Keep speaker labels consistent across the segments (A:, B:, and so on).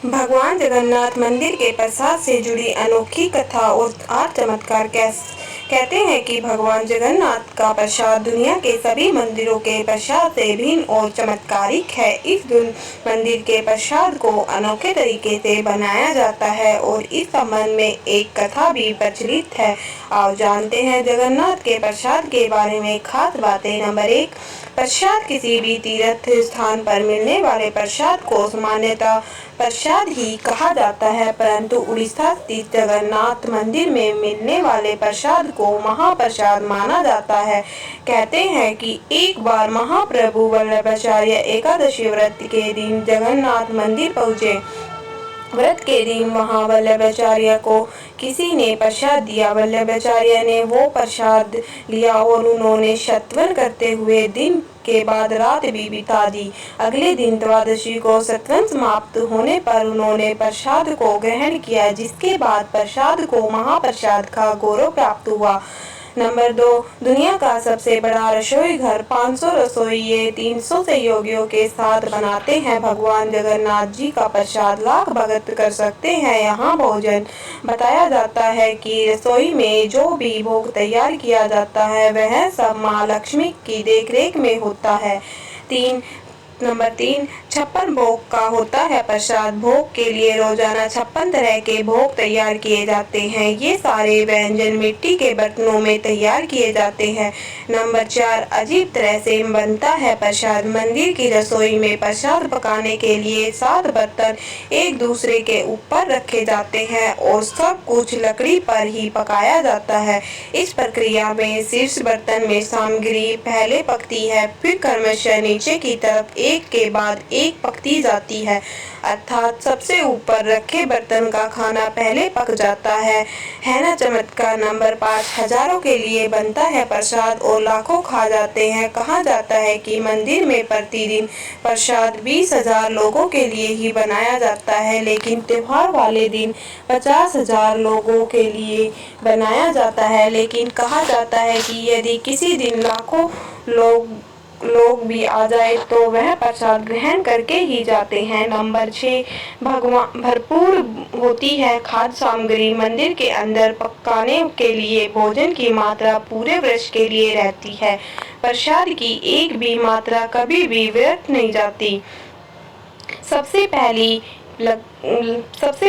A: भगवान जगन्नाथ मंदिर के प्रसाद से जुड़ी अनोखी कथा और चमत्कार कहते हैं कि भगवान जगन्नाथ का प्रसाद दुनिया के सभी मंदिरों के प्रसाद से भिन्न और चमत्कारिक है। इस मंदिर के प्रसाद को अनोखे तरीके से बनाया जाता है और इस संबंध में एक कथा भी प्रचलित है। आओ जानते हैं जगन्नाथ के प्रसाद के बारे में खास बातें। नंबर 1, प्रसाद किसी भी तीर्थ स्थान पर मिलने वाले प्रसाद को सामान्यतः प्रसाद ही कहा जाता है, परंतु उड़ीसा स्थित जगन्नाथ मंदिर में मिलने वाले प्रसाद को महाप्रसाद माना जाता है। कहते हैं कि एक बार महाप्रभु वल्लभाचार्य एकादशी व्रत के दिन जगन्नाथ मंदिर पहुँचे। व्रत के दिन वहां वल्लभाचार्य को किसी ने प्रसाद दिया। वल्लभाचार्य ने वो प्रसाद लिया और उन्होंने सत्वन करते हुए दिन के बाद रात भी बिता दी। अगले दिन द्वादशी को सत्वन समाप्त होने पर उन्होंने प्रसाद को ग्रहण किया, जिसके बाद प्रसाद को महाप्रसाद का गौरव प्राप्त हुआ। नंबर 2, दुनिया का सबसे बड़ा रसोई घर 500 रसोइये 300 सहयोगियों के साथ बनाते हैं। भगवान जगन्नाथ जी का प्रसाद लाख भक्त कर सकते हैं। यहाँ भोजन बताया जाता है कि रसोई में जो भी भोग तैयार किया जाता है वह सब माँ लक्ष्मी की देखरेख में होता है। नंबर 3, 56 भोग का होता है प्रसाद। भोग के लिए रोजाना 56 तरह के भोग तैयार किए जाते हैं। ये सारे व्यंजन मिट्टी के बर्तनों में तैयार किए जाते हैं। नंबर 4, अजीब तरह से बनता है प्रसाद। मंदिर की रसोई में प्रसाद पकाने के लिए 7 बर्तन एक दूसरे के ऊपर रखे जाते हैं और सब कुछ लकड़ी पर ही पकाया जाता है। इस प्रक्रिया में शीर्ष बर्तन में सामग्री पहले पकती है, फिर क्रमशः नीचे की तरफ एक के बाद एक पकती जाती है, अर्थात सबसे ऊपर रखे बर्तन का खाना पहले पक जाता है ना चमत्कार। नंबर 5, हजारों के लिए बनता है प्रसाद और लाखों खा जाते हैं। कहा जाता है कि मंदिर में प्रतिदिन प्रसाद 20,000 लोगों के लिए ही बनाया जाता है, लेकिन त्योहार वाले दिन 50,000 लोगों के लिए बनाया जाता है। लेकिन कहा जाता है कि यदि किसी दिन लाखों लोग भी आ जाए तो वह प्रसाद ग्रहण करके ही जाते हैं। नंबर 6, भरपूर होती है खाद्य सामग्री। मंदिर के अंदर पकाने के लिए भोजन की मात्रा पूरे वर्ष के लिए रहती है। प्रसाद की एक भी मात्रा कभी भी व्यर्थ नहीं जाती। सबसे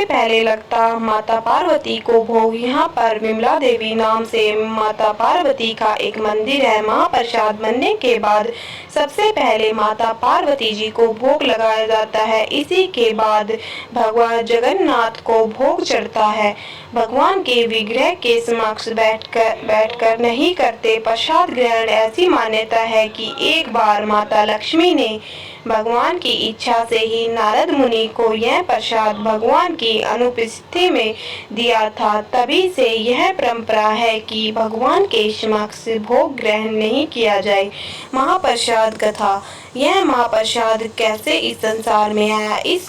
A: पहले लगता माता पार्वती को भोग। यहाँ पर विमला देवी नाम से माता पार्वती का एक मंदिर है। महाप्रसाद बनने के बाद सबसे पहले माता पार्वती जी को भोग लगाया जाता है। इसी के बाद भगवान जगन्नाथ को भोग चढ़ता है। भगवान के विग्रह के समक्ष बैठकर नहीं करते प्रसाद ग्रहण। ऐसी मान्यता है कि एक बार माता लक्ष्मी ने भगवान की इच्छा से ही नारद मुनि को यह प्रसाद भगवान की अनुपस्थिति में दिया था। तभी से यह परंपरा है कि भगवान के समक्ष भोग ग्रहण नहीं किया जाए। महाप्रसाद कथा। यह महाप्रसाद कैसे इस संसार में आया, इस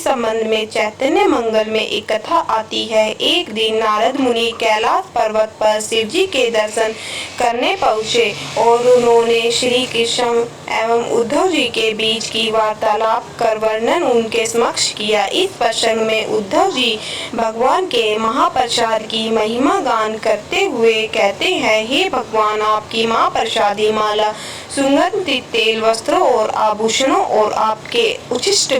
A: संबंध में चैतन्य मंगल में एक कथा आती है। एक दिन नारद मुनि कैलाश पर्वत पर शिव जी के दर्शन करने पहुँचे और उन्होंने श्री कृष्ण एवं उद्धव जी के बीच की वार्तालाप कर वर्णन उनके समक्ष किया। इस प्रसंग में उद्धव जी भगवान के महाप्रसाद की महिमा गान करते हुए कहते हैं, हे भगवान, आपकी महाप्रसादी माला, सुगंधित तेल, वस्त्रों और आभूषणों और आपके उच्छिष्ट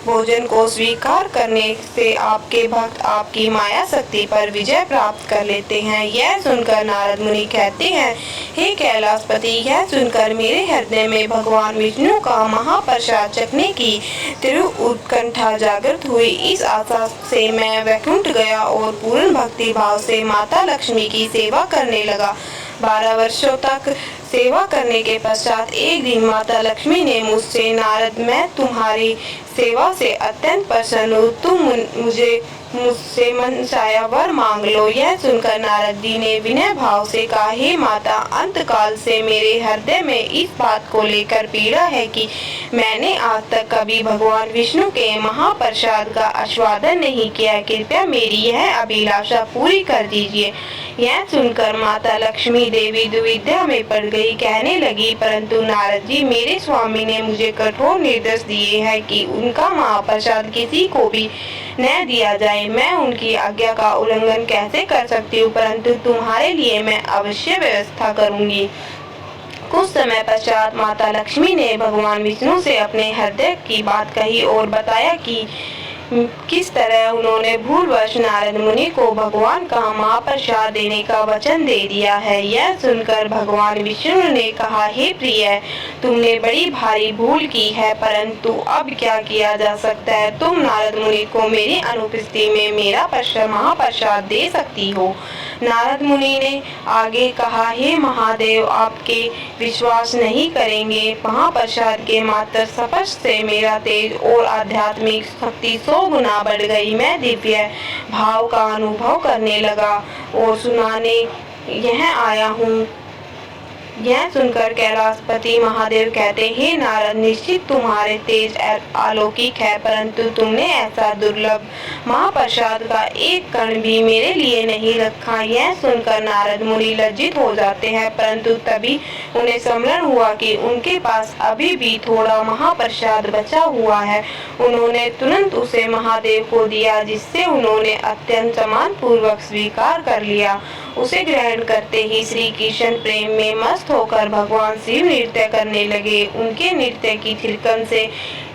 A: भोजन को स्वीकार करने से आपके भक्त आपकी माया शक्ति पर विजय प्राप्त कर लेते हैं। यह सुनकर नारद मुनि कहते हैं, हे कैलाशपति, यह सुनकर मेरे हृदय में भगवान विष्णु का महाप्रसाद चखने की तीव्र उत्कंठा जागृत हुई। इस आशा से मैं वैकुंठ गया और पूर्ण भक्ति भाव से माता लक्ष्मी की सेवा करने लगा। 12 वर्षों तक सेवा करने के पश्चात एक दिन माता लक्ष्मी ने मुझसे, नारद, मैं तुम्हारी सेवा से अत्यंत प्रसन्न हूँ। तुम मुझे मुझसे मनचाहा वर मांग लो। यह सुनकर नारद जी ने विनय भाव से कहा, हे माता, अंतकाल से मेरे हृदय में इस बात को लेकर पीड़ा है कि मैंने आज तक कभी भगवान विष्णु के महाप्रसाद का आस्वादन नहीं किया। कृपया मेरी यह अभिलाषा पूरी कर दीजिए। यह सुनकर माता लक्ष्मी देवी दुविधा में पड़ गई। कहने लगी, परंतु नारद जी, मेरे स्वामी ने मुझे कठोर निर्देश दिए हैं कि उनका महाप्रसाद किसी को भी न दिया जाए। मैं उनकी आज्ञा का उल्लंघन कैसे कर सकती हूँ, परंतु तुम्हारे लिए मैं अवश्य व्यवस्था करूँगी। कुछ समय पश्चात माता लक्ष्मी ने भगवान विष्णु से अपने हृदय की बात कही और बताया कि किस तरह उन्होंने भूलवश नारद मुनि को भगवान का महाप्रसाद देने का वचन दे दिया है। यह सुनकर भगवान विष्णु ने कहा, हे प्रिय, तुमने बड़ी भारी भूल की है, परंतु अब क्या किया जा सकता है। तुम नारद मुनि को मेरी अनुपस्थिति में मेरा महाप्रसाद दे सकती हो। नारद मुनि ने आगे कहा, हे महादेव, आपके विश्वास नहीं करेंगे। महाप्रसाद के मात्र स्पर्श से मेरा तेज और आध्यात्मिक शक्ति 100 गुना बढ़ गई। मैं दिव्य भाव का अनुभव करने लगा और सुनाने यह आया हूँ। यह सुनकर कैलाशपति महादेव कहते, हे नारद, निश्चित तुम्हारे तेज अलौकिक है, परंतु तुमने ऐसा दुर्लभ महाप्रसाद का एक कण भी मेरे लिए नहीं रखा। यह सुनकर नारद मुनि लज्जित हो जाते हैं, परंतु तभी उन्हें स्मरण हुआ कि उनके पास अभी भी थोड़ा महाप्रसाद बचा हुआ है। उन्होंने तुरंत उसे महादेव को दिया, जिससे उन्होंने अत्यंत सम्मान पूर्वक स्वीकार कर लिया। उसे ग्रहण करते ही श्री कृष्ण प्रेम में मस्त होकर भगवान शिव नृत्य करने लगे। उनके नृत्य की थिरकन से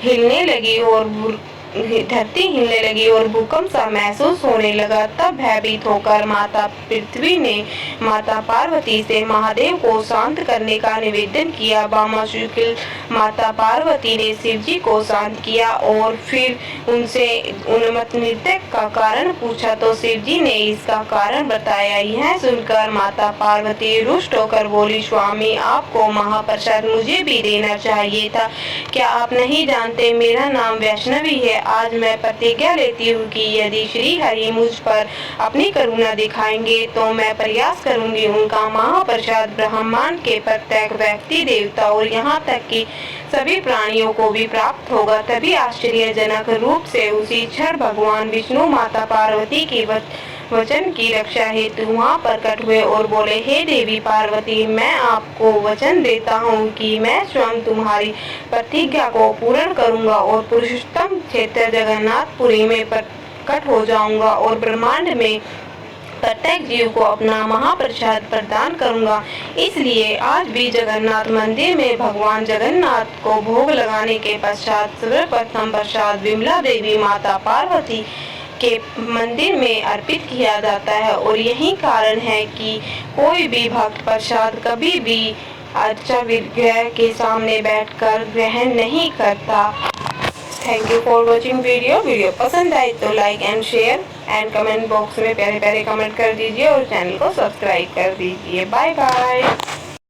A: हिलने लगी और धरती हिलने लगी और भूकंप सा महसूस होने लगा। तब भयभीत होकर माता पृथ्वी ने माता पार्वती से महादेव को शांत करने का निवेदन किया। वामाशुक्ल माता पार्वती ने शिव जी को शांत किया और फिर उनसे उन्मत्त नृत्य का कारण पूछा, तो शिव जी ने इसका कारण बताया। यह सुनकर माता पार्वती रुष्ट होकर बोली, स्वामी, आपको महाप्रसाद मुझे भी देना चाहिए था। क्या आप नहीं जानते, मेरा नाम वैष्णवी है। आज मैं प्रतिज्ञा लेती हूँ कि यदि श्री हरि मुझ पर अपनी करुणा दिखाएंगे तो मैं प्रयास करूंगी उनका महाप्रसाद ब्रह्मांड के प्रत्येक व्यक्ति, देवता और यहाँ तक कि सभी प्राणियों को भी प्राप्त होगा। तभी आश्चर्यजनक रूप से उसी क्षण भगवान विष्णु माता पार्वती की वचन की रक्षा हेतु वहाँ प्रकट हुए और बोले, हे देवी पार्वती, मैं आपको वचन देता हूँ कि मैं स्वयं तुम्हारी प्रतिज्ञा को पूर्ण करूँगा और पुरुषोत्तम क्षेत्र जगन्नाथपुरी में प्रकट हो जाऊँगा और ब्रह्मांड में प्रत्येक जीव को अपना महाप्रसाद प्रदान करूंगा। इसलिए आज भी जगन्नाथ मंदिर में भगवान जगन्नाथ को भोग लगाने के पश्चात सर्वप्रथम प्रसाद विमला देवी माता पार्वती के मंदिर में अर्पित किया जाता है और यही कारण है कि कोई भी भक्त प्रसाद कभी भी अर्चा विग्रह के सामने बैठकर ग्रहण नहीं करता। Thank you for watching video पसंद आए तो like and share and comment box में प्यारे प्यारे कमेंट कर दीजिए और चैनल को सब्सक्राइब कर दीजिए। Bye bye.